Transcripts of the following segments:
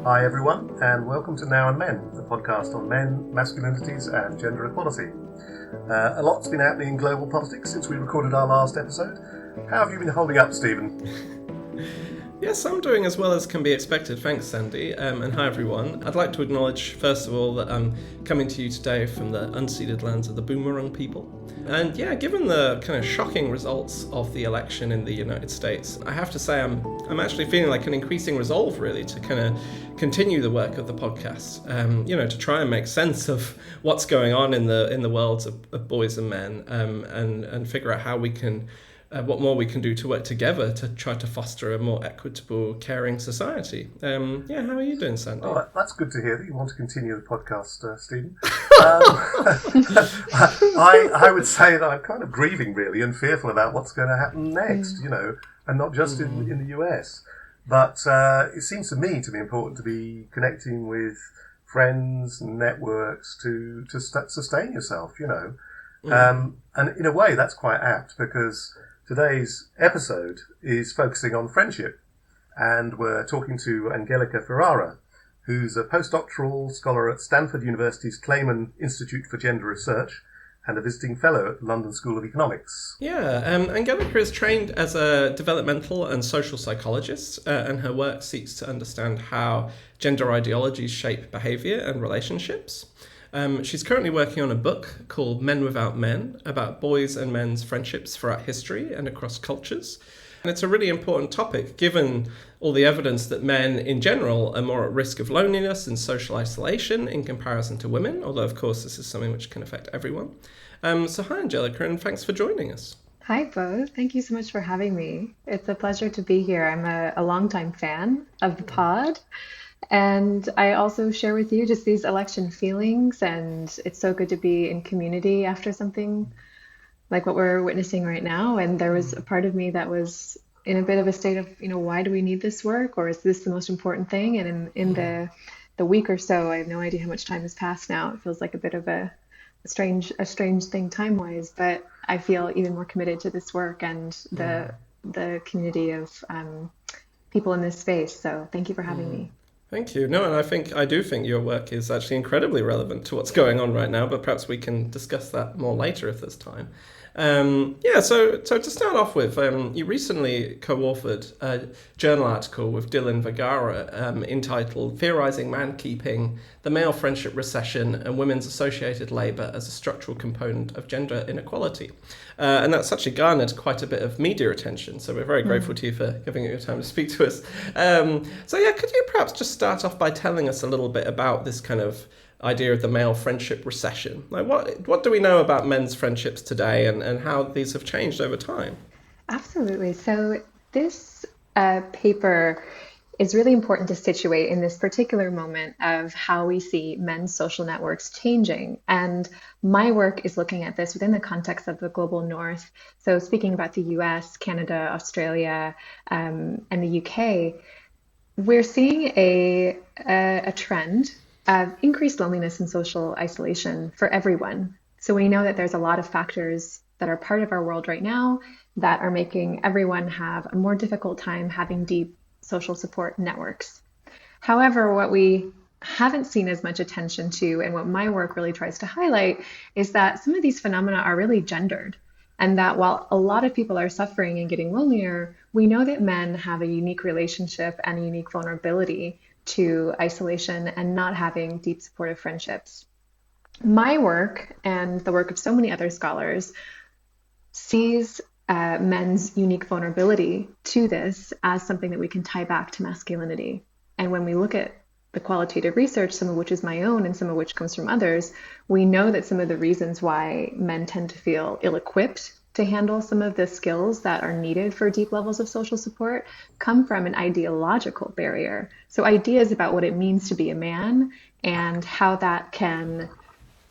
Hi everyone, and welcome to Now and Men, the podcast on men, masculinities and gender equality. A lot's been happening in global politics since we recorded our last episode. How have you been holding up, Stephen? Yes, I'm doing as well as can be expected. Thanks, Sandy. And hi, everyone. I'd like to acknowledge, first of all, that I'm coming to you today from the unceded lands of the Boomerang people. And yeah, given the kind of shocking results of the election in the United States, I have to say I'm actually feeling like an increasing resolve, really, to kind of continue the work of the podcast. To try and make sense of what's going on in the worlds of boys and men, and figure out how we can. What more we can do to work together to try to foster a more equitable, caring society. How are you doing, Sandy? Oh, that's good to hear that you want to continue the podcast, Stephen. I would say that I'm kind of grieving, really, and fearful about what's going to happen next, and not just in the US. But it seems to me to be important to be connecting with friends and networks to sustain yourself, And in a way, that's quite apt because today's episode is focusing on friendship, and we're talking to Angelica Ferrara, who's a postdoctoral scholar at Stanford University's Clayman Institute for Gender Research and a visiting fellow at the London School of Economics. Yeah, Angelica is trained as a developmental and social psychologist, and her work seeks to understand how gender ideologies shape behaviour and relationships. She's currently working on a book called Men Without Men about boys and men's friendships throughout history and across cultures. And it's a really important topic given all the evidence that men in general are more at risk of loneliness and social isolation in comparison to women, although of course this is something which can affect everyone. So hi Angelica, and thanks for joining us. Hi both, thank you so much for having me. It's a pleasure to be here. I'm a longtime fan of the pod. And I also share with you just these election feelings, and it's so good to be in community after something like what we're witnessing right now. And there was a part of me that was in a bit of a state of, why do we need this work, or is this the most important thing? And in the week or so, I have no idea how much time has passed now. It feels like a bit of a strange thing time-wise, but I feel even more committed to this work and the community of people in this space. So thank you for having me. Thank you. No, and I do think your work is actually incredibly relevant to what's going on right now, but perhaps we can discuss that more later if there's time. So to start off with, you recently co-authored a journal article with Dylan Vergara entitled Theorizing Mankeeping, the Male Friendship Recession and Women's Associated Labour as a Structural Component of Gender Inequality. And that's actually garnered quite a bit of media attention, so we're very grateful to you for giving it your time to speak to us. Could you perhaps just start off by telling us a little bit about this kind of idea of the male friendship recession? Like what do we know about men's friendships today and how these have changed over time? Absolutely. So this paper is really important to situate in this particular moment of how we see men's social networks changing. And my work is looking at this within the context of the global north. So speaking about the US, Canada, Australia, and the UK, we're seeing a trend of increased loneliness and social isolation for everyone. So we know that there's a lot of factors that are part of our world right now that are making everyone have a more difficult time having deep social support networks. However, what we haven't seen as much attention to, and what my work really tries to highlight, is that some of these phenomena are really gendered. And that while a lot of people are suffering and getting lonelier, we know that men have a unique relationship and a unique vulnerability to isolation and not having deep supportive friendships. My work and the work of so many other scholars sees men's unique vulnerability to this as something that we can tie back to masculinity. And when we look at the qualitative research, some of which is my own and some of which comes from others, we know that some of the reasons why men tend to feel ill-equipped to handle some of the skills that are needed for deep levels of social support come from an ideological barrier. So ideas about what it means to be a man and how that can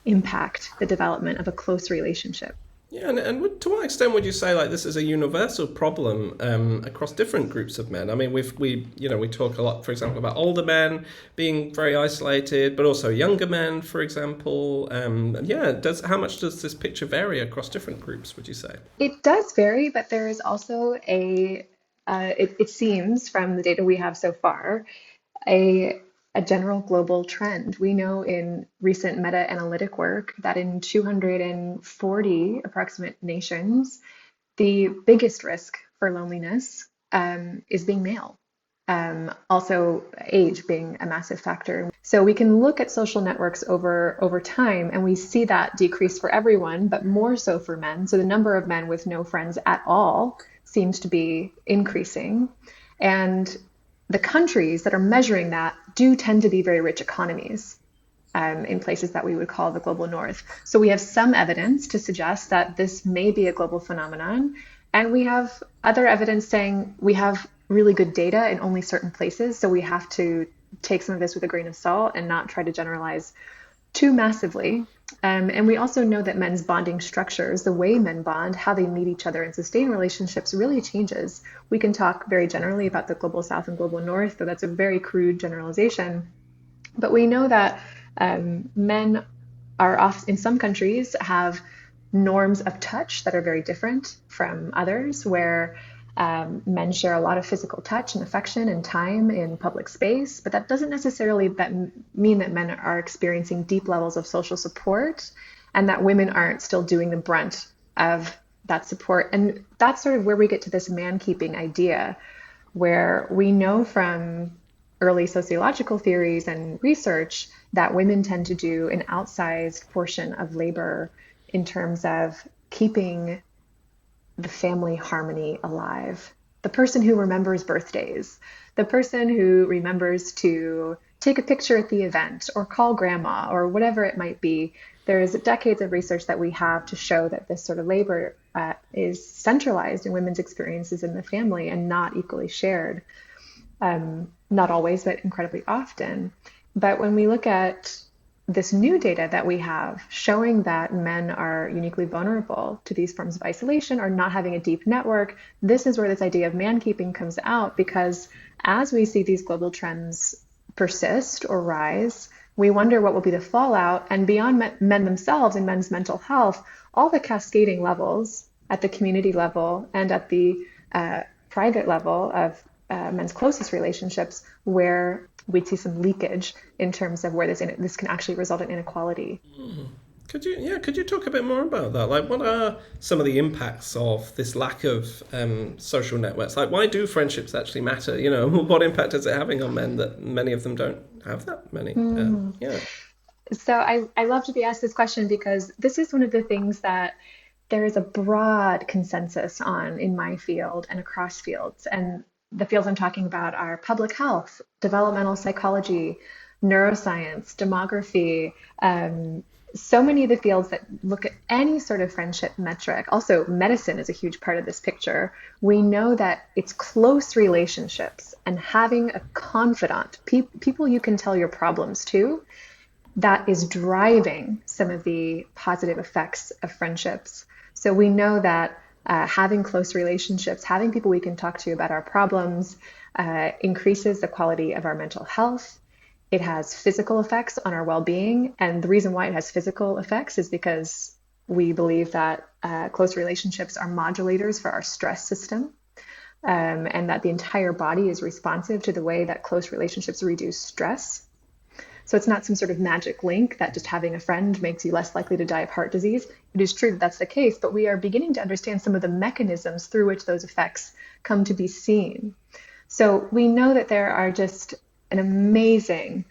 impact the development of a close relationship. Yeah, and to what extent would you say like this is a universal problem across different groups of men? I mean, we talk a lot, for example, about older men being very isolated, but also younger men, for example. How much does this picture vary across different groups, would you say? It does vary, but there is also it seems from the data we have so far, a a general global trend. We know in recent meta-analytic work that in 240 approximate nations, the biggest risk for loneliness is being male. Also, age being a massive factor. So we can look at social networks over time, and we see that decrease for everyone, but more so for men. So the number of men with no friends at all seems to be increasing. And the countries that are measuring that do tend to be very rich economies in places that we would call the global north. So we have some evidence to suggest that this may be a global phenomenon. And we have other evidence saying we have really good data in only certain places. So we have to take some of this with a grain of salt and not try to generalize too massively. And we also know that men's bonding structures, the way men bond, how they meet each other and sustain relationships really changes. We can talk very generally about the global south and global north, though that's a very crude generalization. But we know that men are often, in some countries, have norms of touch that are very different from others, where men share a lot of physical touch and affection and time in public space, but that doesn't necessarily mean that men are experiencing deep levels of social support and that women aren't still doing the brunt of that support. And that's sort of where we get to this man-keeping idea, where we know from early sociological theories and research that women tend to do an outsized portion of labor in terms of keeping the family harmony alive. The person who remembers birthdays, the person who remembers to take a picture at the event or call grandma or whatever it might be. There's decades of research that we have to show that this sort of labor is centralized in women's experiences in the family and not equally shared. Not always, but incredibly often. But when we look at this new data that we have showing that men are uniquely vulnerable to these forms of isolation or not having a deep network, this is where this idea of man-keeping comes out, because as we see these global trends persist or rise, we wonder what will be the fallout. And beyond men themselves and men's mental health, all the cascading levels at the community level and at the private level of men's closest relationships, where we'd see some leakage in terms of where this can actually result in inequality. Could you talk a bit more about that? Like, what are some of the impacts of this lack of social networks? Like, why do friendships actually matter? You know, what impact is it having on men that many of them don't have that many? So I love to be asked this question, because this is one of the things that there is a broad consensus on in my field and across fields. And the fields I'm talking about are public health, developmental psychology, neuroscience, demography, so many of the fields that look at any sort of friendship metric. Also, medicine is a huge part of this picture. We know that it's close relationships and having a confidant, people you can tell your problems to, that is driving some of the positive effects of friendships. So we know that having close relationships, having people we can talk to about our problems, increases the quality of our mental health. It has physical effects on our well-being. And the reason why it has physical effects is because we believe that close relationships are modulators for our stress system, and that the entire body is responsive to the way that close relationships reduce stress. So it's not some sort of magic link that just having a friend makes you less likely to die of heart disease. It is true that that's the case, but we are beginning to understand some of the mechanisms through which those effects come to be seen. So we know that there are just an amazing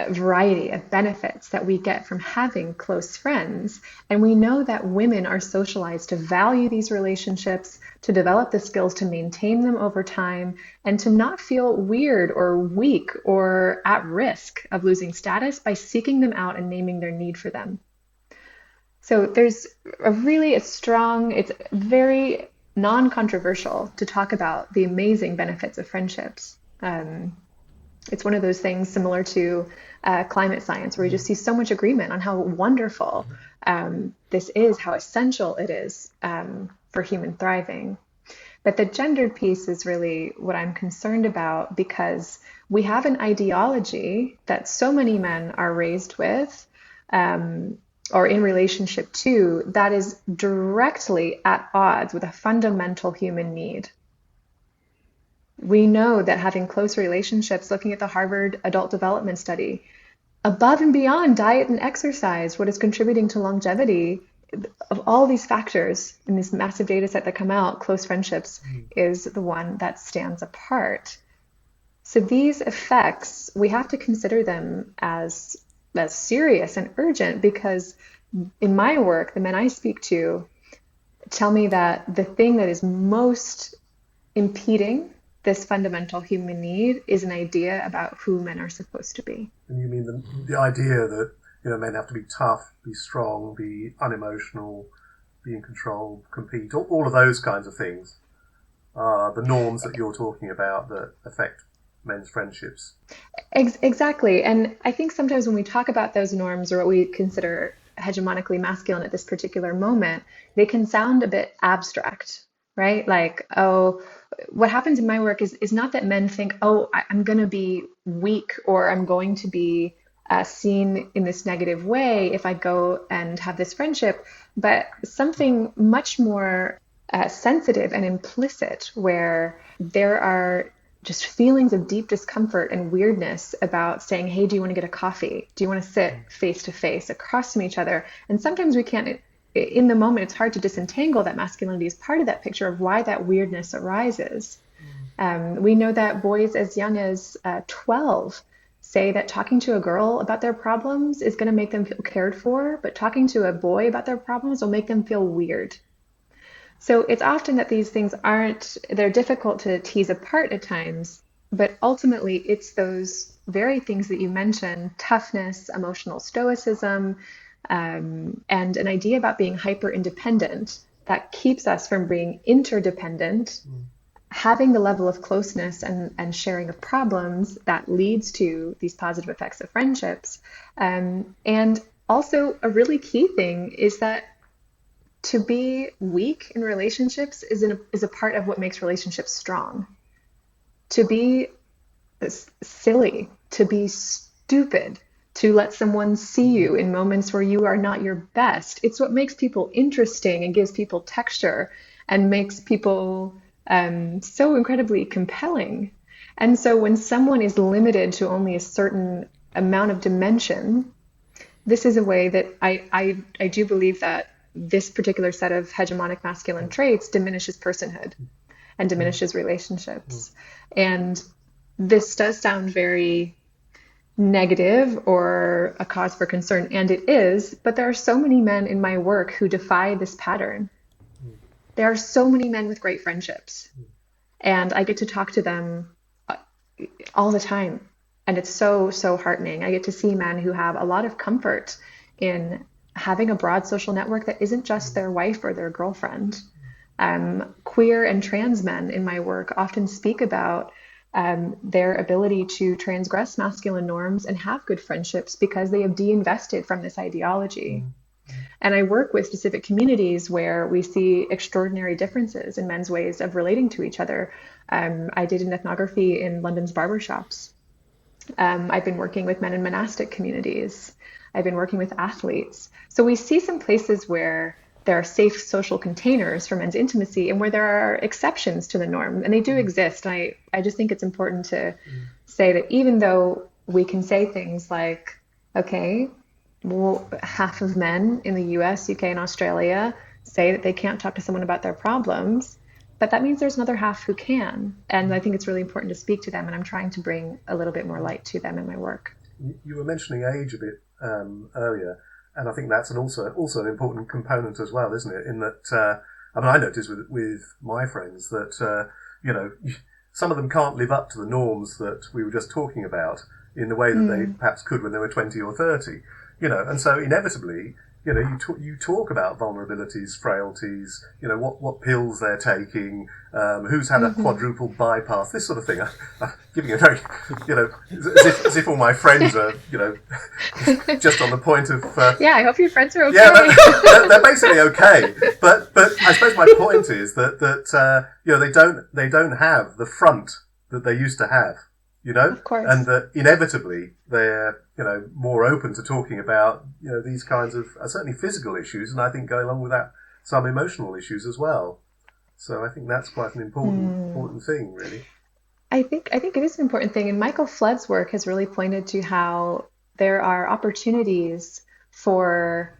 variety of benefits that we get from having close friends. And we know that women are socialized to value these relationships, to develop the skills to maintain them over time, and to not feel weird or weak or at risk of losing status by seeking them out and naming their need for them. So there's it's very non-controversial to talk about the amazing benefits of friendships. It's one of those things similar to climate science, where you just see so much agreement on how wonderful this is, how essential it is for human thriving. But the gendered piece is really what I'm concerned about, because we have an ideology that so many men are raised with or in relationship to that is directly at odds with a fundamental human need. We know that having close relationships, looking at the Harvard Adult Development Study, above and beyond diet and exercise, what is contributing to longevity of all these factors in this massive data set that come out, close friendships is the one that stands apart. So these effects, we have to consider them as serious and urgent because in my work, the men I speak to tell me that the thing that is most impeding this fundamental human need is an idea about who men are supposed to be. And you mean the idea that men have to be tough, be strong, be unemotional, be in control, compete, all of those kinds of things are the norms that you're talking about that affect men's friendships. Exactly. And I think sometimes when we talk about those norms or what we consider hegemonically masculine at this particular moment, they can sound a bit abstract, right? Like, oh, what happens in my work is not that men think, oh, I'm going to be weak or I'm going to be seen in this negative way if I go and have this friendship, but something much more sensitive and implicit where there are just feelings of deep discomfort and weirdness about saying, hey, do you want to get a coffee? Do you want to sit face to face across from each other? And sometimes we can't, in the moment, it's hard to disentangle that masculinity is part of that picture of why that weirdness arises. We know that boys as young as 12 say that talking to a girl about their problems is going to make them feel cared for, but talking to a boy about their problems will make them feel weird. So it's often that these things they're difficult to tease apart at times, but ultimately it's those very things that you mentioned, toughness, emotional stoicism, and an idea about being hyper independent that keeps us from being interdependent, having the level of closeness and sharing of problems that leads to these positive effects of friendships. And also a really key thing is that to be weak in relationships is a part of what makes relationships strong. To be silly, to be stupid, to let someone see you in moments where you are not your best, it's what makes people interesting and gives people texture and makes people so incredibly compelling. And so when someone is limited to only a certain amount of dimension, this is a way that I do believe that this particular set of hegemonic masculine traits diminishes personhood and diminishes relationships. And this does sound very negative or a cause for concern, and it is, but there are so many men in my work who defy this pattern. There are so many men with great friendships, and I get to talk to them all the time. And it's so, so heartening. I get to see men who have a lot of comfort in having a broad social network that isn't just their wife or their girlfriend. Queer and trans men in my work often speak about their ability to transgress masculine norms and have good friendships because they have de-invested from this ideology. And I work with specific communities where we see extraordinary differences in men's ways of relating to each other. I did an ethnography in London's barbershops. I've been working with men in monastic communities. I've been working with athletes. So we see some places where there are safe social containers for men's intimacy and where there are exceptions to the norm, and they do exist. And I just think it's important to say that even though we can say things like, okay, well, half of men in the US, UK, and Australia say that they can't talk to someone about their problems, but that means there's another half who can. And I think it's really important to speak to them, and I'm trying to bring a little bit more light to them in my work. You were mentioning age a bit earlier, and I think that's also an important component as well, isn't it? In that, I noticed with my friends that, some of them can't live up to the norms that we were just talking about in the way that they perhaps could when they were 20 or 30. And so inevitably, you talk about vulnerabilities, frailties, what pills they're taking, who's had a quadruple bypass, this sort of thing. I'm giving a very, as if all my friends are, just on the point of. Yeah, I hope your friends are okay. Yeah, they're basically okay. But I suppose my point is that they don't have the front that they used to have. Of course. And that inevitably they're, more open to talking about, these kinds of certainly physical issues, and I think going along with that, some emotional issues as well. So I think that's quite an important thing, really. I think it is an important thing, and Michael Flood's work has really pointed to how there are opportunities for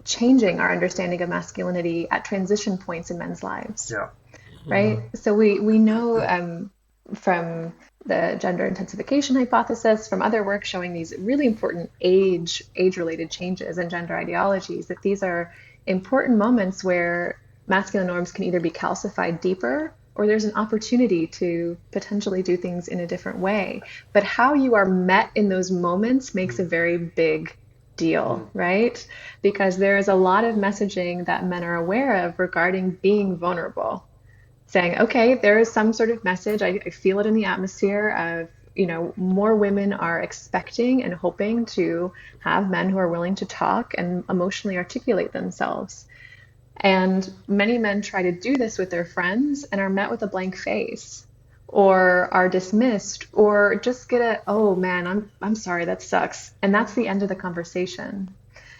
changing our understanding of masculinity at transition points in men's lives, Yeah. right? So we know from the gender intensification hypothesis, from other work showing these really important age-related changes in gender ideologies, that these are important moments where masculine norms can either be calcified deeper or there's an opportunity to potentially do things in a different way. But how you are met in those moments makes a very big deal, right? Because there is a lot of messaging that men are aware of regarding being vulnerable, saying, okay, there is some sort of message. I feel it in the atmosphere of, more women are expecting and hoping to have men who are willing to talk and emotionally articulate themselves. And many men try to do this with their friends and are met with a blank face or are dismissed or just get a, oh man, I'm sorry, that sucks. And that's the end of the conversation.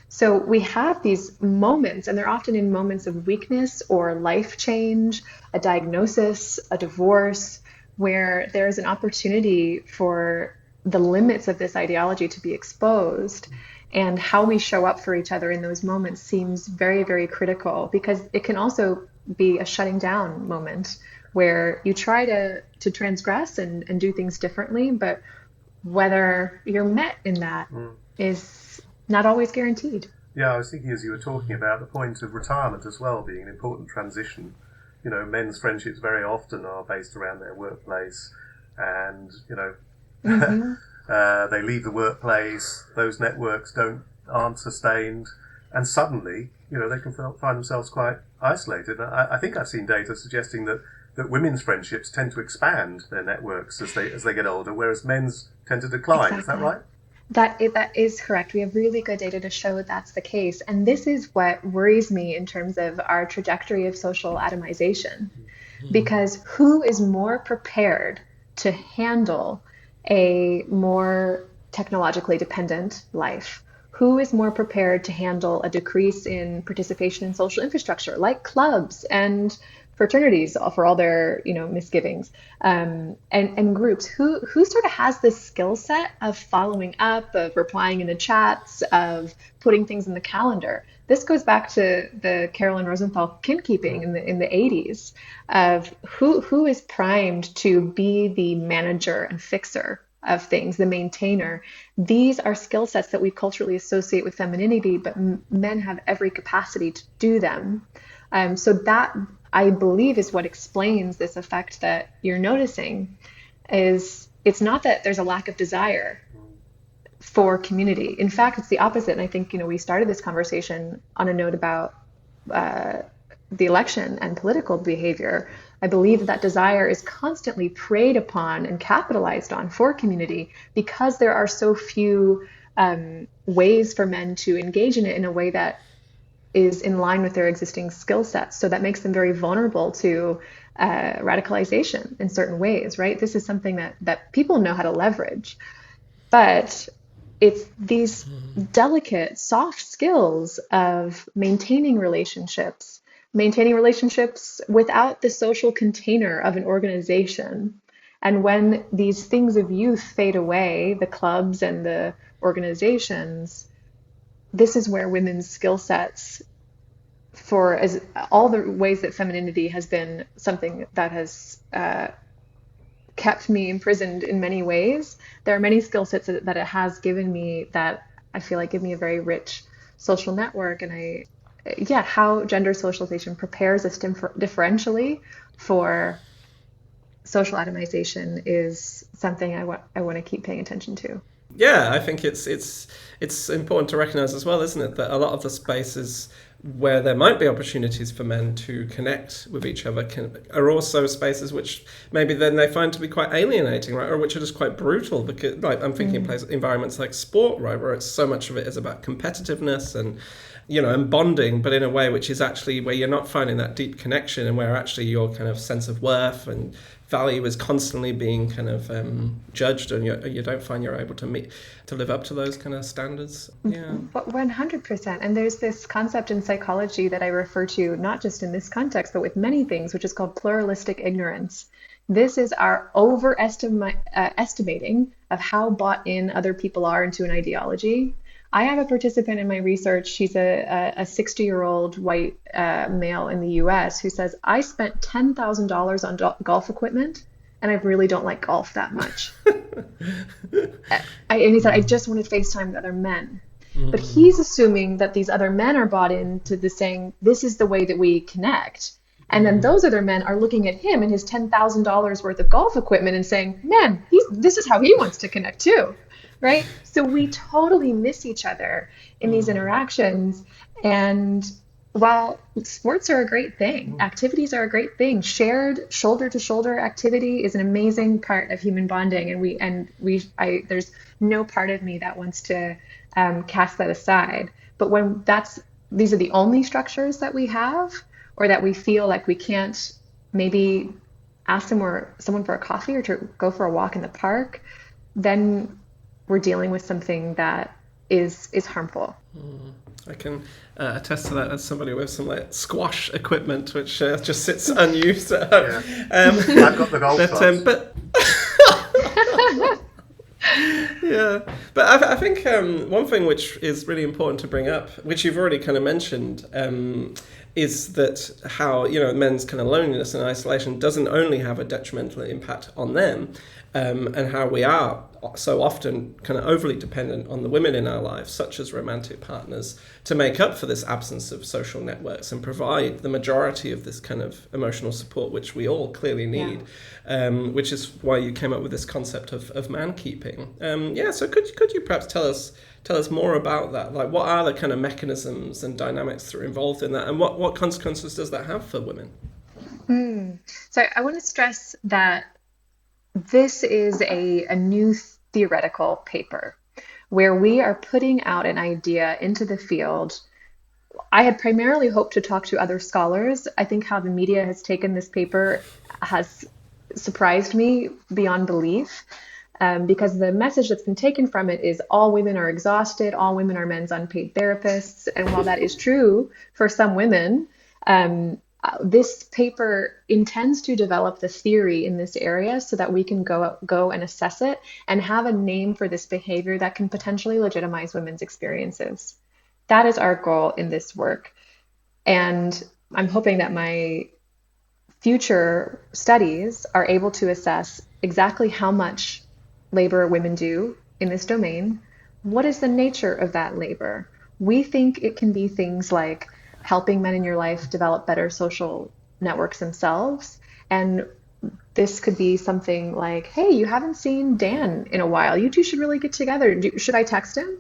So we have these moments, and they're often in moments of weakness or life change, a diagnosis, a divorce, where there is an opportunity for the limits of this ideology to be exposed. And how we show up for each other in those moments seems very, very critical, because it can also be a shutting down moment where you try to transgress and do things differently, but whether you're met in that is not always guaranteed. Yeah, I was thinking as you were talking about the point of retirement as well being an important transition. Men's friendships very often are based around their workplace, and they leave the workplace. Those networks aren't sustained, and suddenly, they can find themselves quite isolated. I think I've seen data suggesting that women's friendships tend to expand their networks as they get older, whereas men's tend to decline. Exactly. Is that right? That is correct. We have really good data to show that's the case. And this is what worries me in terms of our trajectory of social atomization. Because who is more prepared to handle a more technologically dependent life? Who is more prepared to handle a decrease in participation in social infrastructure, like clubs and fraternities, for all their misgivings, and groups? Who sort of has this skill set of following up, of replying in the chats, of putting things in the calendar? This goes back to the Carolyn Rosenthal kinkeeping in the 80s, of who is primed to be the manager and fixer of things, the maintainer. These are skill sets that we culturally associate with femininity, but men have every capacity to do them. So that, I believe, is what explains this effect that you're noticing. Is it's not that there's a lack of desire for community. In fact, it's the opposite. And I think, we started this conversation on a note about the election and political behavior. I believe that desire is constantly preyed upon and capitalized on for community because there are so few ways for men to engage in it in a way that is in line with their existing skill sets. So that makes them very vulnerable to radicalization in certain ways, right? This is something that people know how to leverage. But it's these delicate, soft skills of maintaining relationships without the social container of an organization. And when these things of youth fade away, the clubs and the organizations, this is where women's skill sets, for as all the ways that femininity has been something that has kept me imprisoned in many ways, there are many skill sets that it has given me that I feel like give me a very rich social network. And how gender socialization prepares us differentially for social atomization is something I want to keep paying attention to. Yeah, I think it's important to recognize as well, isn't it, that a lot of the spaces where there might be opportunities for men to connect with each other are also spaces which maybe then they find to be quite alienating, right, or which are just quite brutal. Because, like, I'm thinking environments like sport, right, where it's so much of it is about competitiveness and and bonding, but in a way which is actually where you're not finding that deep connection, and where actually your kind of sense of worth and value is constantly being kind of judged, and you don't find you're able to live up to those kind of standards. Yeah. 100%. And there's this concept in psychology that I refer to not just in this context, but with many things, which is called pluralistic ignorance. This is our estimating of how bought in other people are into an ideology. I have a participant in my research. She's a 60-year-old white male in the US who says, I spent $10,000 on golf equipment and I really don't like golf that much. And he said, I just want to FaceTime with other men. But he's assuming that these other men are bought into the saying, this is the way that we connect. And then those other men are looking at him and his $10,000 worth of golf equipment and saying, man, this is how he wants to connect too, right? So we totally miss each other in these interactions. And while sports are a great thing, activities are a great thing, shared shoulder-to-shoulder activity is an amazing part of human bonding. And there's no part of me that wants to cast that aside. But when these are the only structures that we have, or that we feel like we can't maybe ask someone for a coffee or to go for a walk in the park, then we're dealing with something that is harmful. I can attest to that as somebody with some like squash equipment, which just sits unused at home. Yeah. I've got the golf clubs. Yeah, but I think one thing which is really important to bring up, which you've already kind of mentioned, is that how, men's kind of loneliness and isolation doesn't only have a detrimental impact on them, and how we are so often kind of overly dependent on the women in our lives, such as romantic partners, to make up for this absence of social networks and provide the majority of this kind of emotional support, which we all clearly need, which is why you came up with this concept of mankeeping. So could you perhaps tell us more about that? Like, what are the kind of mechanisms and dynamics that are involved in that, and what consequences does that have for women? So I want to stress that this is a new theoretical paper where we are putting out an idea into the field. I had primarily hoped to talk to other scholars. I think how the media has taken this paper has surprised me beyond belief, because the message that's been taken from it is all women are exhausted, all women are men's unpaid therapists. And while that is true for some women, this paper intends to develop the theory in this area so that we can go and assess it and have a name for this behavior that can potentially legitimize women's experiences. That is our goal in this work. And I'm hoping that my future studies are able to assess exactly how much labor women do in this domain. What is the nature of that labor? We think it can be things like helping men in your life develop better social networks themselves. And this could be something like, hey, you haven't seen Dan in a while. You two should really get together. Should I text him?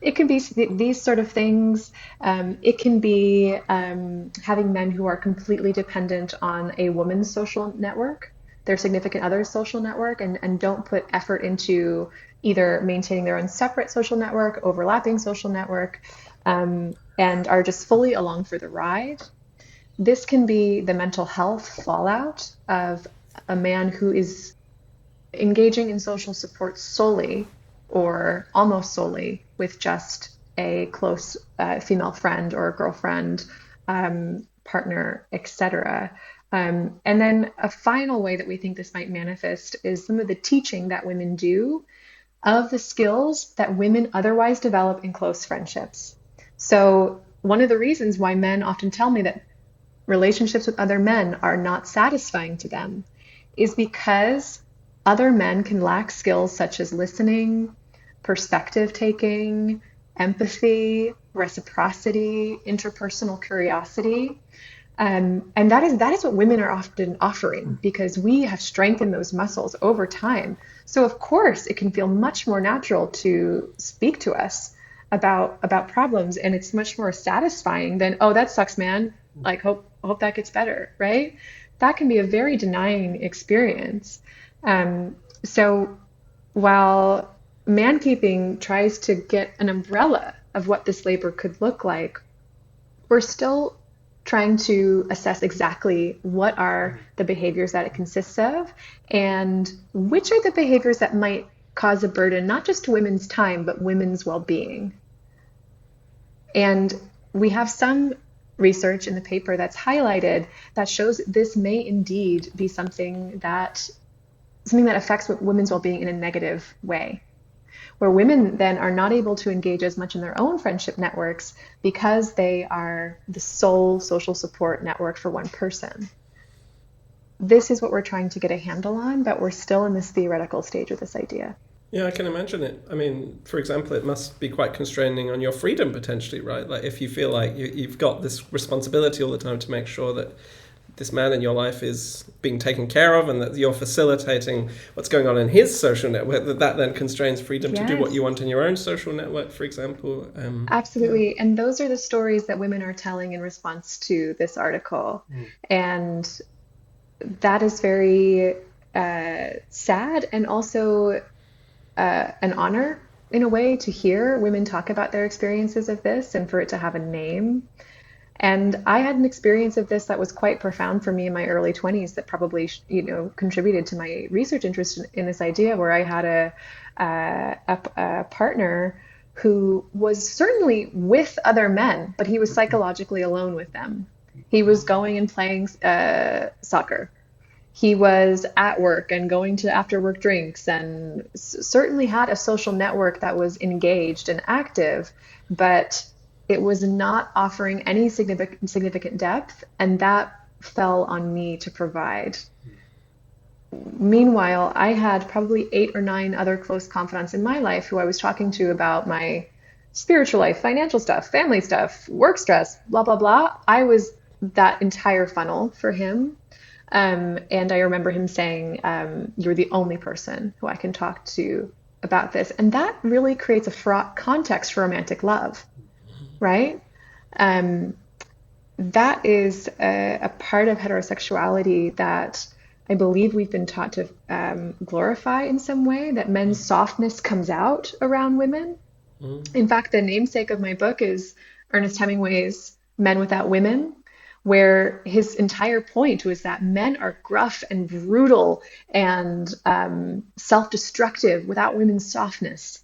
It can be these sort of things. It can be having men who are completely dependent on a woman's social network, their significant other's social network, and don't put effort into either maintaining their own separate social network, overlapping social network, and are just fully along for the ride. This can be the mental health fallout of a man who is engaging in social support solely or almost solely with just a close female friend or girlfriend, partner, etc. And then a final way that we think this might manifest is some of the teaching that women do of the skills that women otherwise develop in close friendships. So one of the reasons why men often tell me that relationships with other men are not satisfying to them is because other men can lack skills such as listening, perspective taking, empathy, reciprocity, interpersonal curiosity. And that is what women are often offering, because we have strengthened those muscles over time. So of course it can feel much more natural to speak to us about problems, and it's much more satisfying than, oh, that sucks, man. Like, hope that gets better, right? That can be a very denying experience. So while mankeeping tries to get an umbrella of what this labor could look like, we're still trying to assess exactly what are the behaviors that it consists of, and which are the behaviors that might cause a burden, not just to women's time, but women's well-being. And we have some research in the paper that's highlighted that shows this may indeed be something that affects women's well-being in a negative way, where women then are not able to engage as much in their own friendship networks because they are the sole social support network for one person. This is what we're trying to get a handle on, but we're still in this theoretical stage with this idea. Yeah, I can imagine it. I mean, for example, it must be quite constraining on your freedom potentially, right? Like if you feel like you've got this responsibility all the time to make sure that this man in your life is being taken care of and that you're facilitating what's going on in his social network, that then constrains freedom to do what you want in your own social network, for example. Absolutely. Yeah. And those are the stories that women are telling in response to this article. And that is very sad and also an honor in a way to hear women talk about their experiences of this and for it to have a name. And I had an experience of this that was quite profound for me in my early 20s that probably, contributed to my research interest in this idea, where I had a partner who was certainly with other men, but he was psychologically alone with them. He was going and playing soccer. He was at work and going to after work drinks and certainly had a social network that was engaged and active, but it was not offering any significant depth, and that fell on me to provide. Meanwhile, I had probably 8 or 9 other close confidants in my life who I was talking to about my spiritual life, financial stuff, family stuff, work stress, blah, blah, blah. I was that entire funnel for him. And I remember him saying, you're the only person who I can talk to about this. And that really creates a fraught context for romantic love, right? That is a part of heterosexuality that I believe we've been taught to glorify in some way, that men's softness comes out around women. In fact, the namesake of my book is Ernest Hemingway's Men Without Women, where his entire point was that men are gruff and brutal and self-destructive without women's softness.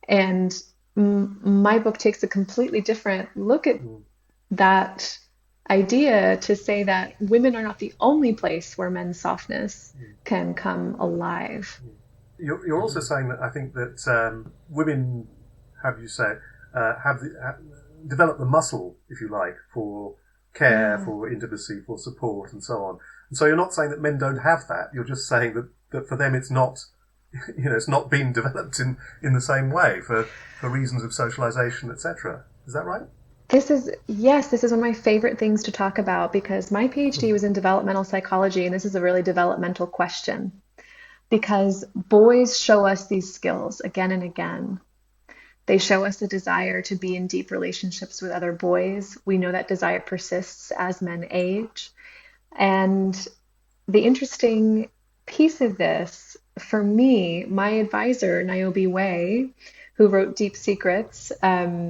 And my book takes a completely different look at that idea to say that women are not the only place where men's softness can come alive. You're also saying that I think that women, have developed the muscle, if you like, for care, for intimacy, for support, and so on. And so you're not saying that men don't have that. You're just saying that for them it's not, it's not been developed in the same way for reasons of socialization, etc. Is that right? This is one of my favorite things to talk about, because my PhD was in developmental psychology, and this is a really developmental question, because boys show us these skills again and again. They show us the desire to be in deep relationships with other boys. We know that desire persists as men age. And the interesting piece of this, for me, my advisor, Niobe Way, who wrote Deep Secrets,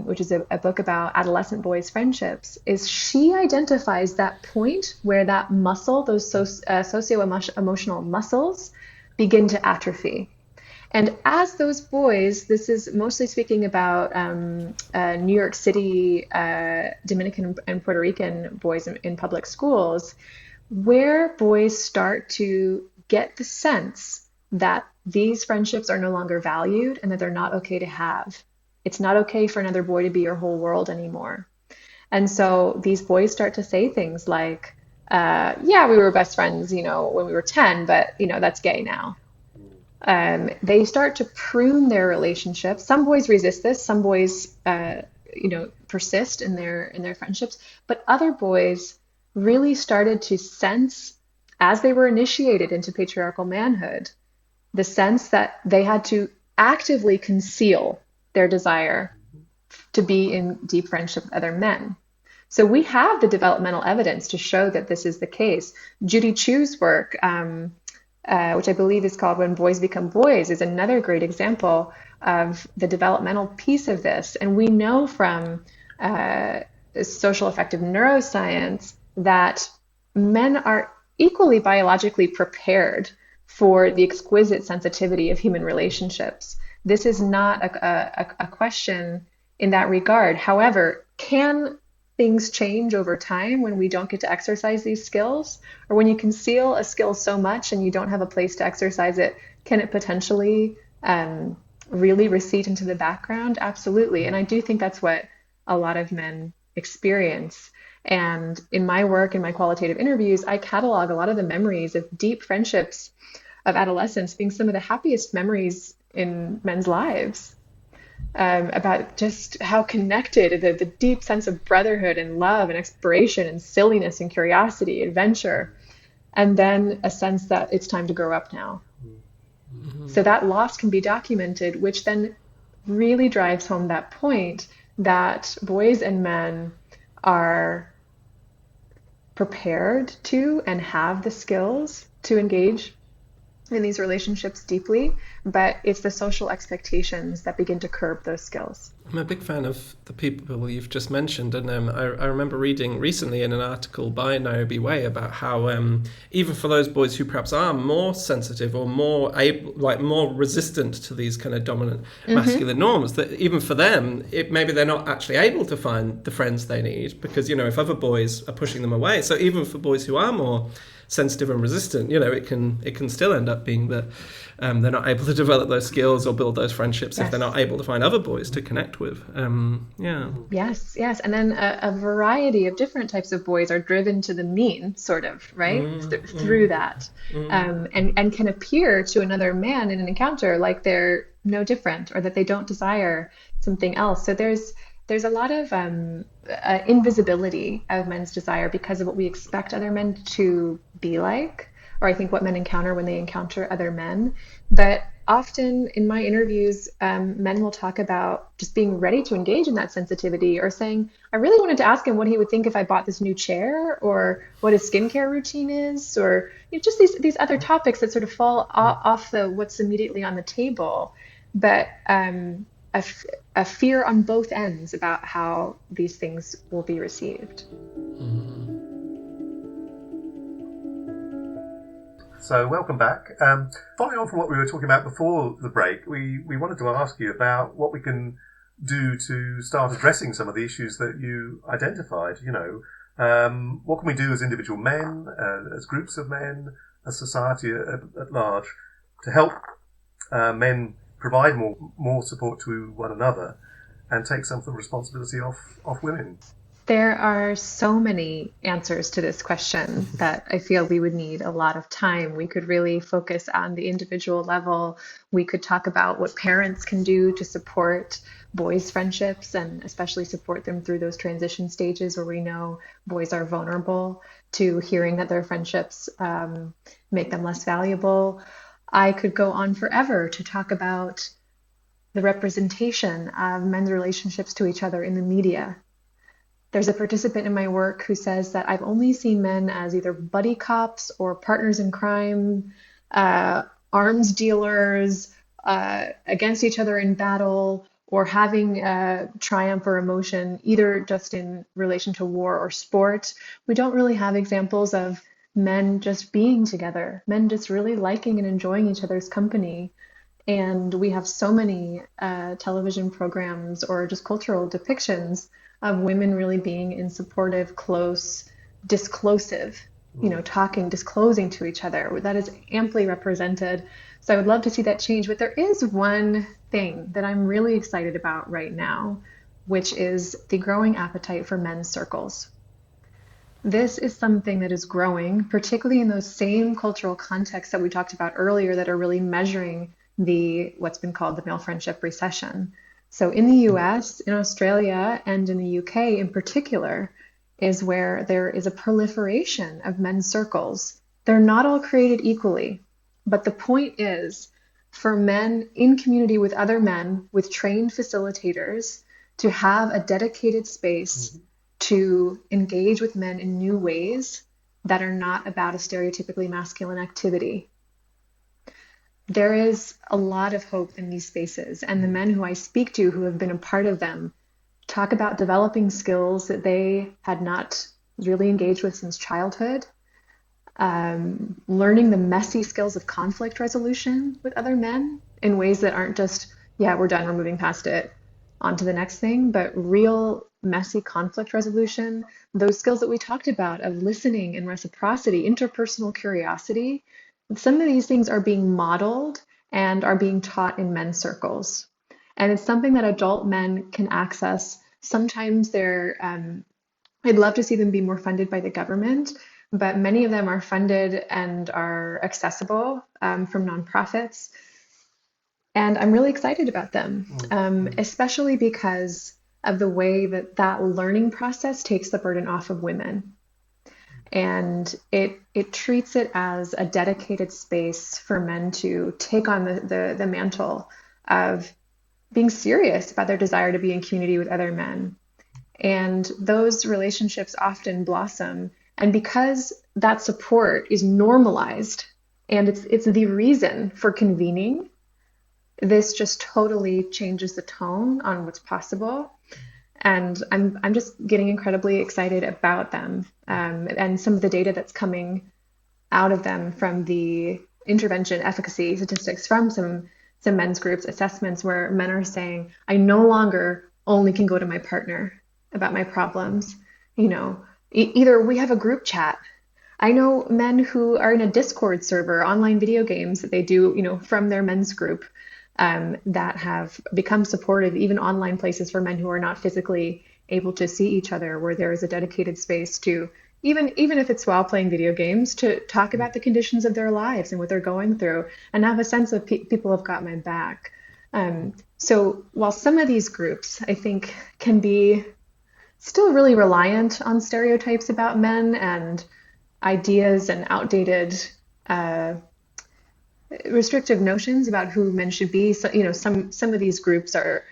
which is a book about adolescent boys' friendships, is she identifies that point where that muscle, those socio-emotional muscles, begin to atrophy. And as those boys, this is mostly speaking about New York City, Dominican and Puerto Rican boys in public schools, where boys start to get the sense that these friendships are no longer valued and that they're not okay to have. It's not okay for another boy to be your whole world anymore. And so these boys start to say things like, yeah, we were best friends, when we were 10, but, that's gay now. They start to prune their relationships. Some boys resist this. Some boys, persist in their friendships. But other boys really started to sense, as they were initiated into patriarchal manhood, the sense that they had to actively conceal their desire to be in deep friendship with other men. So we have the developmental evidence to show that this is the case. Judy Chu's work, which I believe is called When Boys Become Boys, is another great example of the developmental piece of this. And we know from social affective neuroscience that men are equally biologically prepared for the exquisite sensitivity of human relationships. This is not a question in that regard. However, can things change over time when we don't get to exercise these skills? Or when you conceal a skill so much and you don't have a place to exercise it, can it potentially really recede into the background? Absolutely. And I do think that's what a lot of men experience. And in my work, in my qualitative interviews, I catalog a lot of the memories of deep friendships of adolescence being some of the happiest memories in men's lives. About just how connected, the deep sense of brotherhood and love and exploration and silliness and curiosity, adventure, and then a sense that it's time to grow up now. So that loss can be documented, which then really drives home that point that boys and men are prepared to and have the skills to engage in these relationships deeply, but it's the social expectations that begin to curb those skills. I'm a big fan of the people you've just mentioned, and I remember reading recently in an article by Niobe Way about how even for those boys who perhaps are more sensitive or more able, like more resistant to these kind of dominant masculine norms, that even for them, maybe they're not actually able to find the friends they need because, if other boys are pushing them away. So even for boys who are more sensitive and resistant, it can still end up being that they're not able to develop those skills or build those friendships if they're not able to find other boys to connect with. Yes. And then a variety of different types of boys are driven to the mean, sort of, right? Through that. And can appear to another man in an encounter like they're no different or that they don't desire something else. So there's a lot of invisibility of men's desire because of what we expect other men to be like, or I think what men encounter when they encounter other men. But often in my interviews, men will talk about just being ready to engage in that sensitivity or saying, I really wanted to ask him what he would think if I bought this new chair or what his skincare routine is, or just these other topics that sort of fall off the what's immediately on the table. But a fear on both ends about how these things will be received. So welcome back. Following on from what we were talking about before the break, we wanted to ask you about what we can do to start addressing some of the issues that you identified. What can we do as individual men, as groups of men, as society at large, to help men provide more support to one another and take some of the responsibility off women? There are so many answers to this question that I feel we would need a lot of time. We could really focus on the individual level. We could talk about what parents can do to support boys' friendships and especially support them through those transition stages where we know boys are vulnerable to hearing that their friendships make them less valuable. I could go on forever to talk about the representation of men's relationships to each other in the media. There's a participant in my work who says that I've only seen men as either buddy cops or partners in crime, arms dealers, against each other in battle, or having triumph or emotion, either just in relation to war or sport. We don't really have examples of men just being together, men just really liking and enjoying each other's company. And we have so many television programs or just cultural depictions of women really being in supportive, close, disclosive, talking, disclosing to each other. That is amply represented. So I would love to see that change. But there is one thing that I'm really excited about right now, which is the growing appetite for men's circles. This is something that is growing, particularly in those same cultural contexts that we talked about earlier that are really measuring what's been called the male friendship recession. So in the US, in Australia, and in the UK in particular, is where there is a proliferation of men's circles. They're not all created equally, but the point is for men in community with other men, with trained facilitators, to have a dedicated space to engage with men in new ways that are not about a stereotypically masculine activity. There is a lot of hope in these spaces, and the men who I speak to who have been a part of them talk about developing skills that they had not really engaged with since childhood, learning the messy skills of conflict resolution with other men in ways that aren't just, yeah, we're done, we're moving past it, on to the next thing, but real messy conflict resolution, those skills that we talked about of listening and reciprocity, interpersonal curiosity, some of these things are being modeled and are being taught in men's circles. And it's something that adult men can access. Sometimes I'd love to see them be more funded by the government, but many of them are funded and are accessible from nonprofits. And I'm really excited about them, especially because of the way that that learning process takes the burden off of women. And it treats it as a dedicated space for men to take on the mantle of being serious about their desire to be in community with other men. And those relationships often blossom. And because that support is normalized and it's the reason for convening, this just totally changes the tone on what's possible. And I'm just getting incredibly excited about them and some of the data that's coming out of them from the intervention efficacy statistics from some men's groups assessments where men are saying, I no longer only can go to my partner about my problems. Either we have a group chat. I know men who are in a Discord server, online video games that they do, from their men's group that have become supportive, even online places for men who are not physically able to see each other, where there is a dedicated space to, even if it's while playing video games, to talk about the conditions of their lives and what they're going through and have a sense of people have got my back. So while some of these groups, I think, can be still really reliant on stereotypes about men and ideas and outdated restrictive notions about who men should be. So, some of these groups are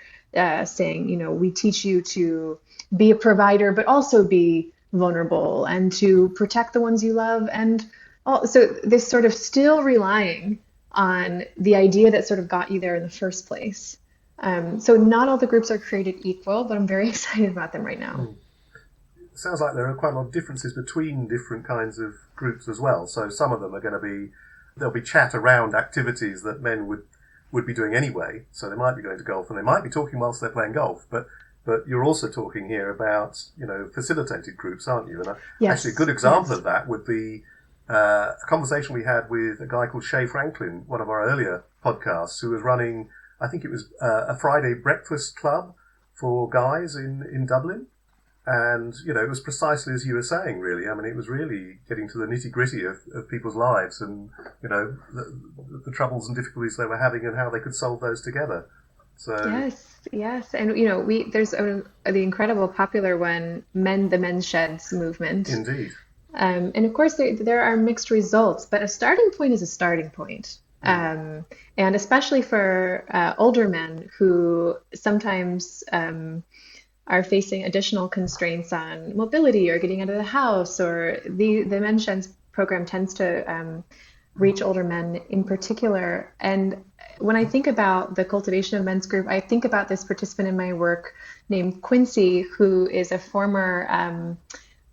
saying, we teach you to be a provider, but also be vulnerable and to protect the ones you love. And so this sort of still relying on the idea that sort of got you there in the first place. So not all the groups are created equal, but I'm very excited about them right now. It sounds like there are quite a lot of differences between different kinds of groups as well. So some of them are going to be, there'll be chat around activities that men would be doing anyway. So they might be going to golf and they might be talking whilst they're playing golf. But you're also talking here about, facilitated groups, aren't you? And Yes. Actually a good example of that would be a conversation we had with a guy called Shay Franklin, one of our earlier podcasts, who was running, I think it was a Friday breakfast club for guys in Dublin. And, it was precisely as you were saying, really. I mean, it was really getting to the nitty-gritty of people's lives and, the troubles and difficulties they were having and how they could solve those together. So Yes. And, there's the incredible popular one, the Men's Sheds movement. Indeed. And of course, there are mixed results, but a starting point is a starting point. And especially for older men who sometimes are facing additional constraints on mobility or getting out of the house, or the Men's Sheds program tends to reach older men in particular. And when I think about the cultivation of men's group, I think about this participant in my work named Quincy, who is a former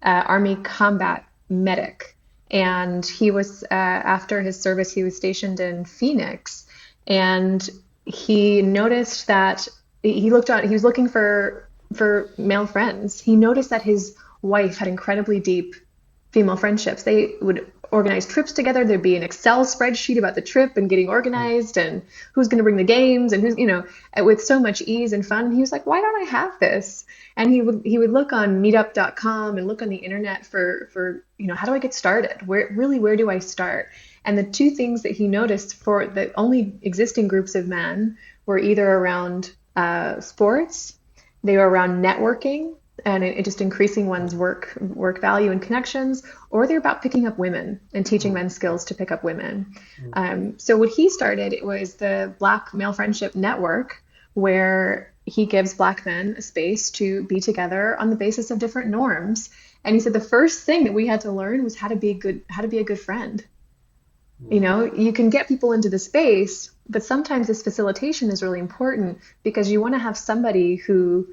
Army combat medic. And he was, after his service, he was stationed in Phoenix. And he noticed that he was looking for male friends. He noticed that his wife had incredibly deep female friendships. They would organize trips together. There'd be an Excel spreadsheet about the trip and getting organized and who's going to bring the games and who's, with so much ease and fun. He was like, why don't I have this? And he would look on meetup.com and look on the internet for how do I get started? Where do I start? And the two things that he noticed for the only existing groups of men were either around sports, they were around networking, and it just increasing one's work value and connections, or they're about picking up women and teaching men skills to pick up women. So what he started, it was the Black Male Friendship Network, where he gives Black men a space to be together on the basis of different norms. And he said the first thing that we had to learn was how to be a good friend. You can get people into the space, but sometimes this facilitation is really important because you want to have somebody who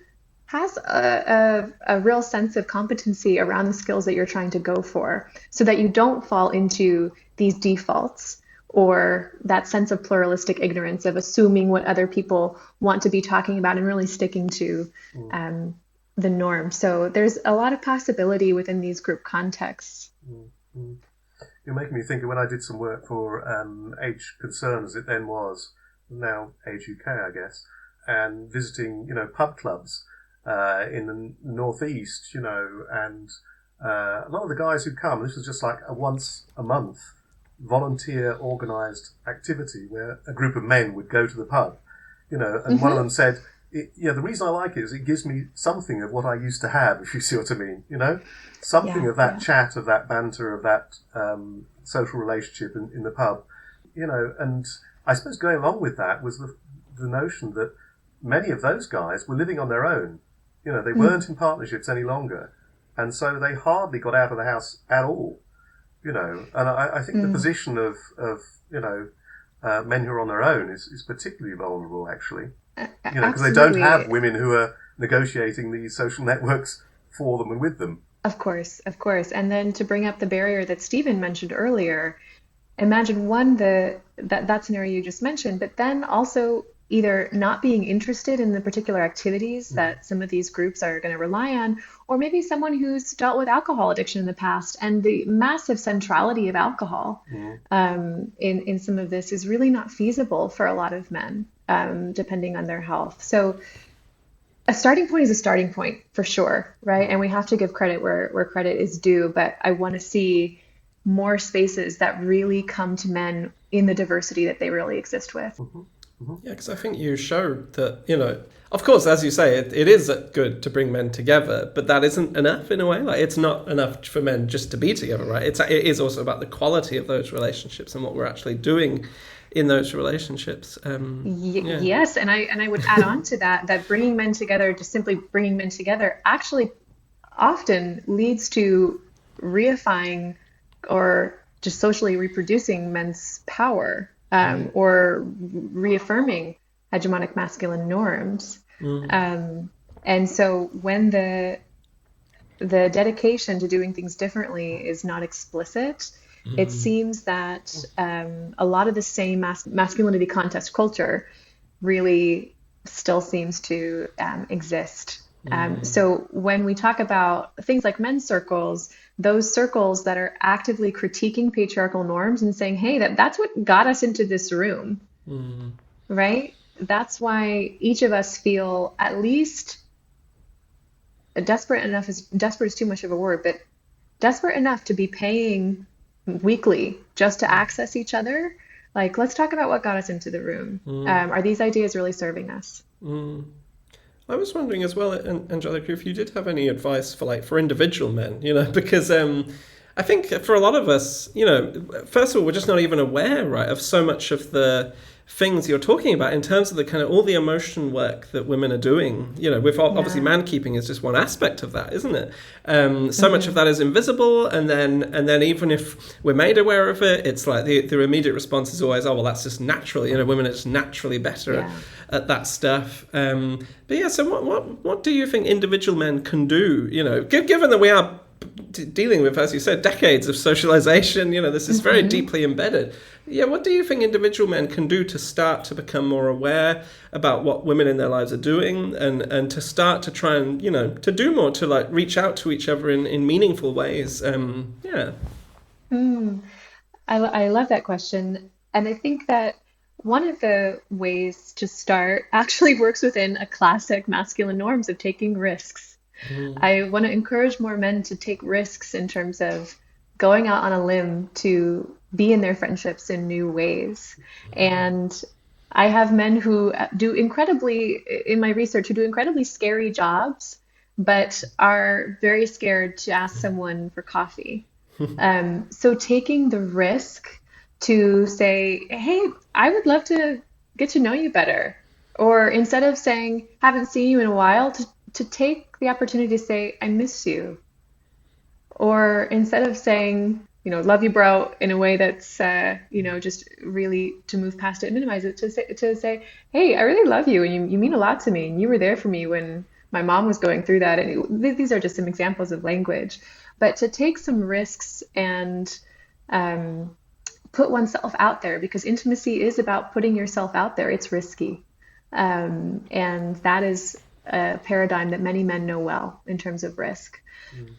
has a real sense of competency around the skills that you're trying to go for, so that you don't fall into these defaults or that sense of pluralistic ignorance of assuming what other people want to be talking about and really sticking to the norm. So there's a lot of possibility within these group contexts. Mm. You're making me think of when I did some work for Age Concern, as it then was, now Age UK, I guess, and visiting, pub clubs in the northeast, and a lot of the guys who come, this was just like a once a month volunteer organised activity where a group of men would go to the pub, and one of them said, the reason I like it is it gives me something of what I used to have, if you see what I mean, something of that chat, of that banter, of that social relationship in the pub, and I suppose going along with that was the notion that many of those guys were living on their own. They weren't in partnerships any longer, and so they hardly got out of the house at all. And I think the position of men who are on their own is particularly vulnerable, actually. Because they don't have women who are negotiating these social networks for them and with them. Of course. And then to bring up the barrier that Stephen mentioned earlier, imagine that scenario you just mentioned, but then also either not being interested in the particular activities that some of these groups are going to rely on, or maybe someone who's dealt with alcohol addiction in the past, and the massive centrality of alcohol in some of this is really not feasible for a lot of men, depending on their health. So a starting point is a starting point for sure, right? And we have to give credit where credit is due, but I want to see more spaces that really come to men in the diversity that they really exist with. Yeah, because I think you showed that, of course, as you say, it is good to bring men together, but that isn't enough in a way. Like, it's not enough for men just to be together, right? It is also about the quality of those relationships and what we're actually doing in those relationships. Yes, and I would add on to that bringing men together, just simply bringing men together, actually often leads to reifying or just socially reproducing men's power. Or reaffirming hegemonic masculine norms. And so when the dedication to doing things differently is not explicit, it seems that a lot of the same masculinity contest culture really still seems to exist. So when we talk about things like men's circles, those circles that are actively critiquing patriarchal norms and saying, hey, that's what got us into this room, right? That's why each of us feel at least desperate is too much of a word, but desperate enough to be paying weekly just to access each other. Like, let's talk about what got us into the room. Are these ideas really serving us? I was wondering as well, Angelica, if you did have any advice for individual men, because I think for a lot of us, first of all, we're just not even aware, right, of so much of the things you're talking about in terms of the kind of all the emotion work that women are doing. With obviously mankeeping is just one aspect of that, isn't it? So much of that is invisible, and then even if we're made aware of it, it's like the immediate response is always, oh well, that's just natural. Women are just naturally better at that stuff. But yeah, so what do you think individual men can do? Given that we are dealing with, as you said, decades of socialization, this is very deeply embedded. Yeah, what do you think individual men can do to start to become more aware about what women in their lives are doing, and to start to try and, to do more, to reach out to each other in meaningful ways? I love that question. And I think that one of the ways to start actually works within a classic masculine norms of taking risks. I want to encourage more men to take risks in terms of going out on a limb to be in their friendships in new ways. And I have men who do incredibly scary jobs, but are very scared to ask someone for coffee. So taking the risk to say, hey, I would love to get to know you better. Or instead of saying, haven't seen you in a while, to take the opportunity to say, I miss you. Or instead of saying, love you, bro, in a way that's, just really to move past it and minimize it, to say, hey, I really love you, and you mean a lot to me, and you were there for me when my mom was going through that. And these are just some examples of language. But to take some risks and put oneself out there, because intimacy is about putting yourself out there. It's risky. And that is a paradigm that many men know well in terms of risk.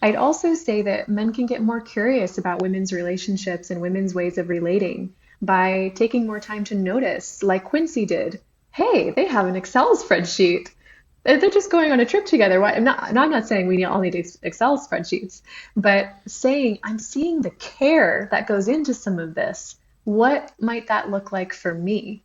I'd also say that men can get more curious about women's relationships and women's ways of relating by taking more time to notice, like Quincy did. Hey, they have an Excel spreadsheet. They're just going on a trip together. Why? I'm not saying we all need Excel spreadsheets, but saying I'm seeing the care that goes into some of this. What might that look like for me,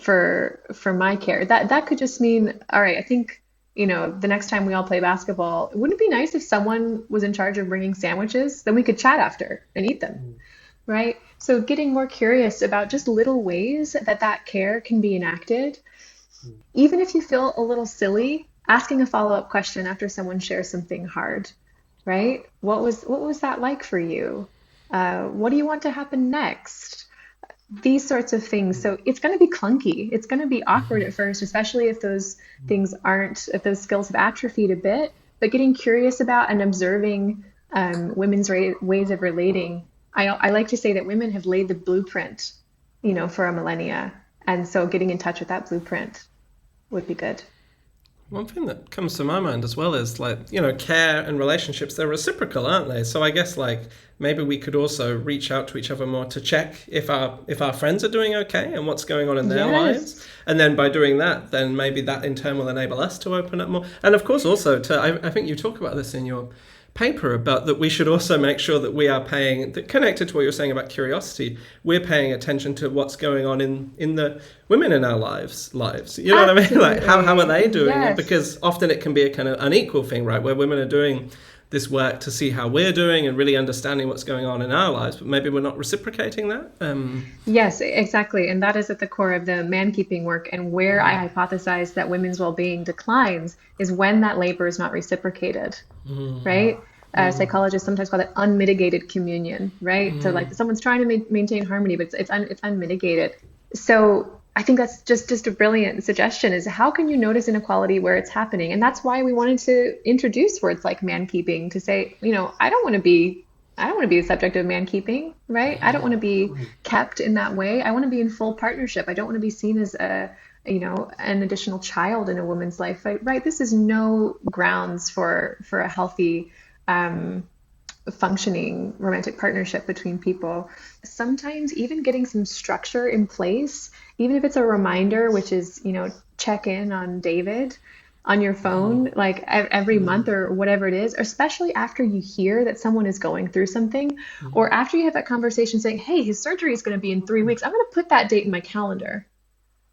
for my care? That could just mean, all right, I think, the next time we all play basketball, wouldn't it be nice if someone was in charge of bringing sandwiches? Then we could chat after and eat them, right? So getting more curious about just little ways that care can be enacted. Even if you feel a little silly, asking a follow-up question after someone shares something hard, right? What was that like for you? What do you want to happen next? These sorts of things. So it's going to be clunky. It's going to be awkward at first, especially if those if those skills have atrophied a bit. But getting curious about and observing women's ways of relating. I like to say that women have laid the blueprint, for a millennia. And so getting in touch with that blueprint would be good. One thing that comes to my mind as well is care and relationships, they're reciprocal, aren't they? So I guess maybe we could also reach out to each other more to check if our friends are doing okay and what's going on in their lives. And then by doing that, then maybe that in turn will enable us to open up more. And of course also I think you talk about this in your paper, about that we should also make sure that we are paying, that connected to what you're saying about curiosity, we're paying attention to what's going on in the women in our lives. You know what I mean? How are they doing it? Because often it can be a kind of unequal thing, right? Where women are doing this work to see how we're doing and really understanding what's going on in our lives, but maybe we're not reciprocating that. Yes, exactly. And that is at the core of the mankeeping work. And where I hypothesize that women's well-being declines is when that labor is not reciprocated, right? Psychologists sometimes call it unmitigated communion, right? So someone's trying to maintain harmony, but it's unmitigated. So I think that's just a brilliant suggestion, is how can you notice inequality where it's happening? And that's why we wanted to introduce words like mankeeping, to say, I don't want to be the subject of mankeeping, right? I don't want to be kept in that way. I want to be in full partnership. I don't want to be seen as an additional child in a woman's life, right? This is no grounds for a healthy, functioning romantic partnership between people. Sometimes even getting some structure in place, even if it's a reminder, which is, check in on David on your phone, like every month or whatever it is, especially after you hear that someone is going through something, or after you have that conversation saying, hey, his surgery is going to be in 3 weeks. I'm going to put that date in my calendar,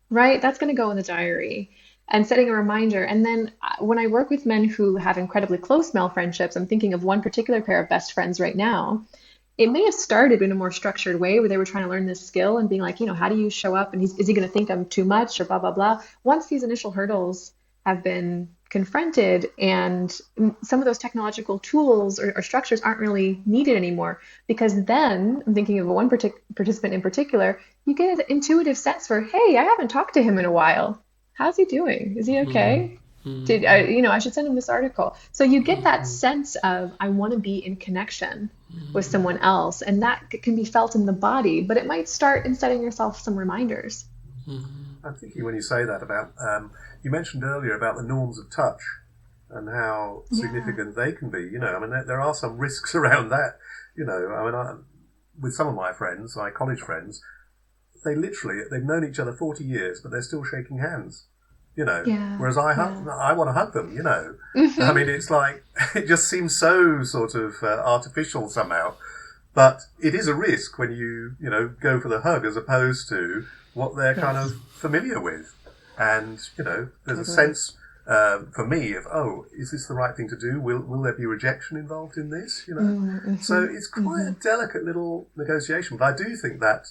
right? That's going to go in the diary. And setting a reminder. And then when I work with men who have incredibly close male friendships, I'm thinking of one particular pair of best friends right now. It may have started in a more structured way where they were trying to learn this skill and being like, how do you show up? And is he going to think I'm too much or blah, blah, blah. Once these initial hurdles have been confronted and some of those technological tools or structures aren't really needed anymore, because then I'm thinking of one participant in particular, you get an intuitive sense for, hey, I haven't talked to him in a while. How's he doing? Is he okay? I should send him this article. So you get that sense of, I want to be in connection with someone else. And that can be felt in the body, but it might start in setting yourself some reminders. I'm thinking when you say that about, you mentioned earlier about the norms of touch and how significant they can be. There are some risks around that. With some of my friends, my college friends, they've known each other 40 years, but they're still shaking hands. Whereas I want to hug them, I mean, it's like, it just seems so sort of artificial somehow, but it is a risk when you go for the hug as opposed to what they're kind of familiar with. And, there's a sense for me of, is this the right thing to do? Will there be rejection involved in this? So it's quite a delicate little negotiation, but I do think that,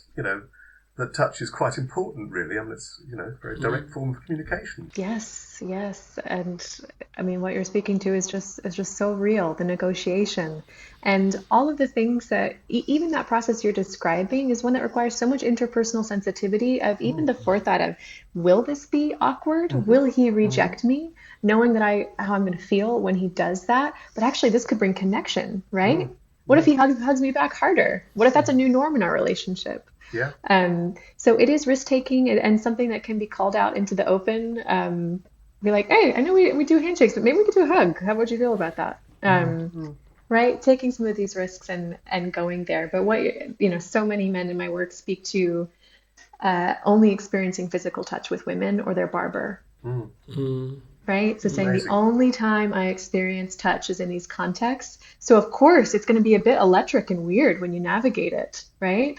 that touch is quite important, really. I mean, it's, a very direct form of communication. Yes. And I mean, what you're speaking to is just so real, the negotiation. And all of the things that, even that process you're describing is one that requires so much interpersonal sensitivity of even the forethought of, will this be awkward? Will he reject me? Knowing that how I'm going to feel when he does that. But actually, this could bring connection, right? What if he hugs me back harder? What if that's a new norm in our relationship? Yeah. So it is risk taking and something that can be called out into the open. Be like, hey, I know we do handshakes, but maybe we could do a hug. How would you feel about that? Right? Taking some of these risks and going there. But what, so many men in my work speak to only experiencing physical touch with women or their barber. Right? So saying the only time I experience touch is in these contexts. So of course it's going to be a bit electric and weird when you navigate it, right?